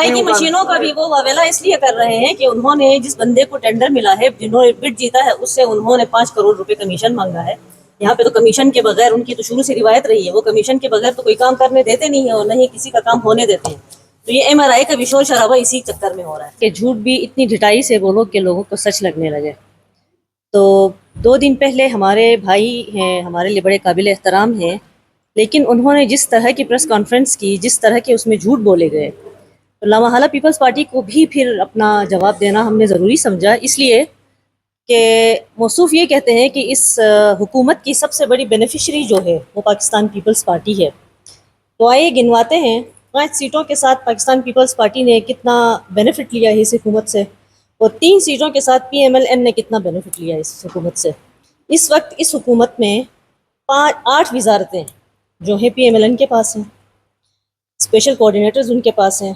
صفائی کی مشینوں کا بھی وہ واویلا اس لیے کر رہے ہیں کہ انہوں نے جس بندے کو ٹینڈر ملا ہے، جنہوں نے بڈ جیتا ہے، اس سے انہوں نے 5 کروڑ روپے کمیشن مانگا ہے. یہاں پہ تو کمیشن کے بغیر، ان کی تو شروع سے روایت رہی ہے، وہ کمیشن کے بغیر تو کوئی کام کرنے دیتے نہیں ہیں اور نہ ہی کسی کا کام ہونے دیتے ہیں. تو یہ ایم آر آئی کا بھی شور شرابہ اسی چکر میں ہو رہا ہے کہ جھوٹ بھی اتنی ڈٹائی سے بولو کہ لوگوں کو سچ لگنے لگے. تو 2 دن پہلے ہمارے بھائی ہیں، ہمارے لیے بڑے قابل احترام ہیں، لیکن انہوں نے جس طرح کی پریس کانفرنس کی، جس طرح کے اس میں جھوٹ بولے گئے، تو لامحالہ پیپلز پارٹی کو بھی پھر اپنا جواب دینا ہم نے ضروری سمجھا، اس لیے کہ موصوف یہ کہتے ہیں کہ اس حکومت کی سب سے بڑی بینیفیشری جو ہے وہ پاکستان پیپلز پارٹی ہے. تو آئیے گنواتے ہیں 5 سیٹوں کے ساتھ پاکستان پیپلز پارٹی نے کتنا بینیفٹ لیا ہے اس حکومت سے، اور 3 سیٹوں کے ساتھ پی ایم ایل این نے کتنا بینیفٹ لیا ہے اس حکومت سے. اس وقت اس حکومت میں 8 وزارتیں جو ہیں پی ایم ایل این کے پاس ہیں، اسپیشل کوآرڈینیٹرز ان کے پاس ہیں،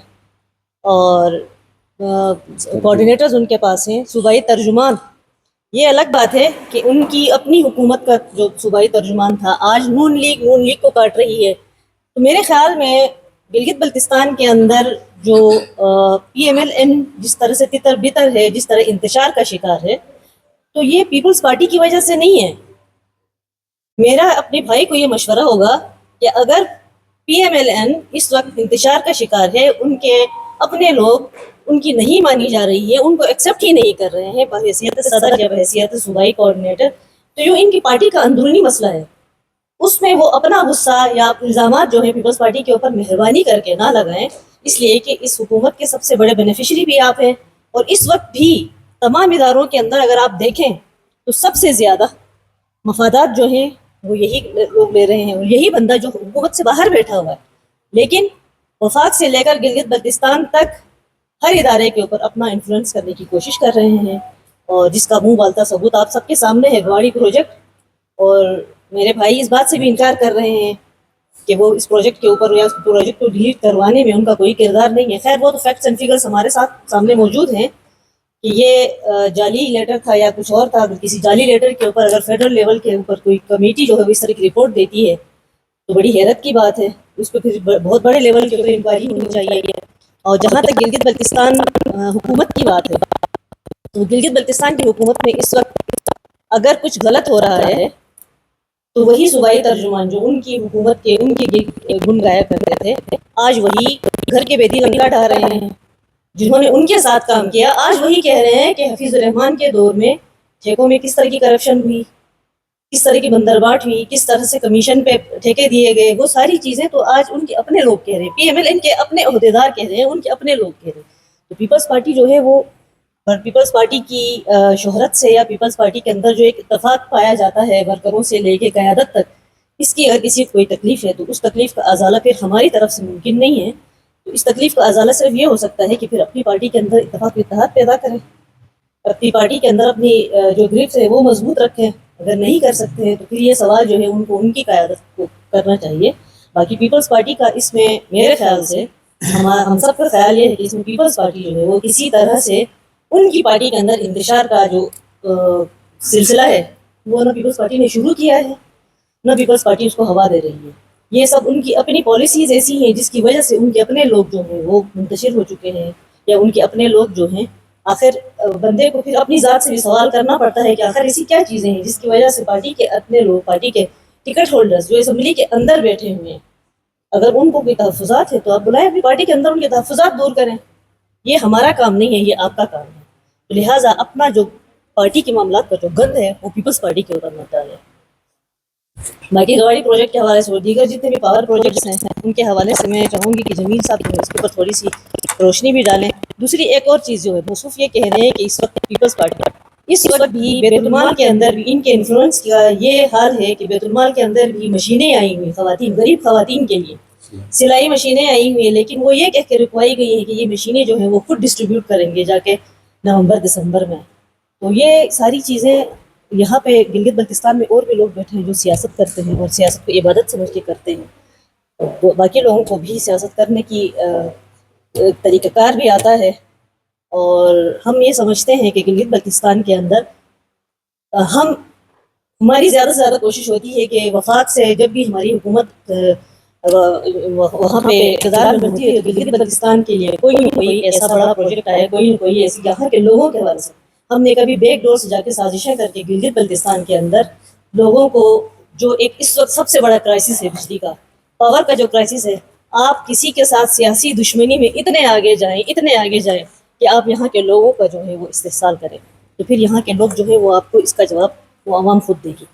اور کوآرڈینیٹرز ان کے پاس ہیں، صوبائی ترجمان. یہ الگ بات ہے کہ ان کی اپنی حکومت کا جو صوبائی ترجمان تھا آج نون لیگ کو کاٹ رہی ہے. تو میرے خیال میں گلگت بلتستان کے اندر جو پی ایم ایل این جس طرح سے تتر بتر ہے، جس طرح انتشار کا شکار ہے، تو یہ پیپلز پارٹی کی وجہ سے نہیں ہے. میرا اپنے بھائی کو یہ مشورہ ہوگا کہ اگر پی ایم ایل این اس وقت انتشار کا شکار ہے، ان کے اپنے لوگ ان کی نہیں مانی جا رہی ہے، ان کو ایکسیپٹ ہی نہیں کر رہے ہیں بحیثیت صدر یا بحیثیت صوبائی کوآرڈینیٹر، تو یہ ان کی پارٹی کا اندرونی مسئلہ ہے. اس میں وہ اپنا غصہ یا الزامات جو ہیں پیپلز پارٹی کے اوپر مہربانی کر کے نہ لگائیں، اس لیے کہ اس حکومت کے سب سے بڑے بینیفیشری بھی آپ ہیں. اور اس وقت بھی تمام اداروں کے اندر اگر آپ دیکھیں تو سب سے زیادہ مفادات جو ہیں وہ یہی لوگ لے رہے ہیں، اور یہی بندہ جو حکومت سے باہر بیٹھا ہوا ہے، لیکن وفاق سے لے کر گلگت بلتستان تک ہر ادارے کے اوپر اپنا انفلوئنس کرنے کی کوشش کر رہے ہیں. اور جس کا منہ بالتا ثبوت آپ سب کے سامنے ہے، گواڑی پروجیکٹ. اور میرے بھائی اس بات سے بھی انکار کر رہے ہیں کہ وہ اس پروجیکٹ کے اوپر یا اس پروجیکٹ کو ڈیلیٹ کروانے میں ان کا کوئی کردار نہیں ہے. خیر وہ تو فیکٹس اینڈ فگرز ہمارے سامنے موجود ہیں کہ یہ جعلی لیٹر تھا یا کچھ اور تھا. کسی جعلی لیٹر کے اوپر اگر فیڈرل لیول کے اوپر کوئی کمیٹی جو ہے اس طرح کی رپورٹ دیتی ہے تو بڑی حیرت کی بات ہے. اس پہ پھر بہت بڑے لیول کے اوپر انکوائری ہونی چاہیے. اور جہاں تک گلگت بلتستان حکومت کی بات ہے، تو گلگت بلتستان کی حکومت میں اس وقت اگر کچھ غلط ہو رہا ہے تو وہی صوبائی ترجمان جو ان کی حکومت کے ان کی گن گایا کرتے تھے، آج وہی گھر کے بیدی لنکا ڈھا رہے ہیں. جنہوں نے ان کے ساتھ کام کیا آج وہی کہہ رہے ہیں کہ حفیظ الرحمان کے دور میں ٹھیکوں میں کس طرح کی کرپشن ہوئی، کس طرح کی بندرباٹ ہوئی، کس طرح سے کمیشن پہ ٹھیکے دیے گئے، وہ ساری چیزیں تو آج ان کے اپنے لوگ کہہ رہے ہیں، پی ایم ایل این کے اپنے عہدیدار کہہ رہے ہیں، ان کے اپنے لوگ کہہ رہے ہیں. تو پیپلز پارٹی جو ہے وہ پیپلز پارٹی کی شہرت سے یا پیپلز پارٹی کے اندر جو ایک اتفاق پایا جاتا ہے ورکروں سے لے کے قیادت تک، اس کی اگر کسی کو کوئی تکلیف ہے تو اس تکلیف کا ازالہ پھر ہماری طرف سے ممکن نہیں ہے. تو اس تکلیف کا ازالہ صرف یہ ہو سکتا ہے کہ پھر اپنی پارٹی کے اندر اتفاق و اتحاد پیدا کریں، اپنی پارٹی کے اندر اپنی جو گریپس ہے وہ مضبوط رکھیں. اگر نہیں کر سکتے ہیں تو پھر یہ سوال جو ہے ان کو ان کی قیادت کو کرنا چاہیے. باقی پیپلز پارٹی کا اس میں میرے خیال سے ہم سب کا خیال یہ ہے کہ اس میں پیپلز پارٹی جو ہے وہ کسی طرح سے ان کی پارٹی کے اندر انتشار کا جو سلسلہ ہے وہ نہ پیپلز پارٹی نے شروع کیا ہے، نہ پیپلز پارٹی اس کو ہوا دے رہی ہے. یہ سب ان کی اپنی پالیسیز ایسی ہیں جس کی وجہ سے ان کے اپنے لوگ جو ہیں وہ منتشر ہو چکے ہیں، یا ان کے اپنے لوگ جو ہیں. آخر بندے کو پھر اپنی ذات سے بھی سوال کرنا پڑتا ہے کہ آخر ایسی کیا چیزیں ہیں جس کی وجہ سے پارٹی کے اپنے لوگ، پارٹی کے ٹکٹ ہولڈرز جو اسمبلی کے اندر بیٹھے ہوئے ہیں، اگر ان کو کوئی تحفظات ہے تو آپ بلائیں اپنی پارٹی کے اندر ان کے تحفظات دور کریں. یہ ہمارا کام نہیں ہے، یہ آپ کا کام ہے. لہٰذا اپنا جو پارٹی کے معاملات کا جو گند ہے وہ پیپلز پارٹی کے اوپر نہ ڈالیں. باقی گواڑی پروجیکٹ کے حوالے سے اور دیگر جتنے بھی پاور پروجیکٹس ہیں ان کے حوالے سے میں چاہوں گی کہ جمیل صاحب جو ہے اس کے اوپر تھوڑی سی روشنی بھی ڈالیں. دوسری ایک اور چیز جو ہے موصوف یہ کہہ رہے ہیں کہ اس وقت پیپلز پارٹی اس وقت بھی بیت المال کے اندر بھی ان کے انفلوئنس کا یہ حال ہے کہ بیت المال کے اندر بھی مشینیں آئی ہوئی خواتین، غریب خواتین کے لیے سلائی مشینیں آئی ہوئی ہیں، لیکن وہ یہ کہہ کے رکوائی گئی ہیں کہ یہ مشینیں جو ہیں وہ خود ڈسٹریبیوٹ کریں گے جا کے نومبر دسمبر میں. تو یہ ساری چیزیں یہاں پہ گلگت بلتستان میں اور بھی لوگ بیٹھے ہیں جو سیاست کرتے ہیں اور سیاست کو عبادت سمجھ کے کرتے ہیں. تو باقی لوگوں کو بھی سیاست کرنے کی طریقہ کار بھی آتا ہے، اور ہم یہ سمجھتے ہیں کہ گلگت بلتستان کے اندر ہماری زیادہ سے زیادہ کوشش ہوتی ہے کہ وفاق سے جب بھی ہماری حکومت وہاں پہ اقتدار میں ہوتی ہے تو گلگت بلتستان کے لیے کوئی نہ کوئی ایسا بڑا پروجیکٹ آیا، کوئی نہ کوئی ایسی یہاں کے لوگوں کے حوالے سے ہم نے کبھی بیک ڈور سے جا کے سازشیں کر کے گلگت بلتستان کے اندر لوگوں کو جو ایک اس وقت سب سے بڑا کرائسس ہے بجلی کا، پاور کا جو کرائسس ہے، آپ کسی کے ساتھ سیاسی دشمنی میں اتنے آگے جائیں کہ آپ یہاں کے لوگوں کا جو ہے وہ استحصال کریں، تو پھر یہاں کے لوگ جو ہے وہ آپ کو اس کا جواب وہ عوام خود دے گی۔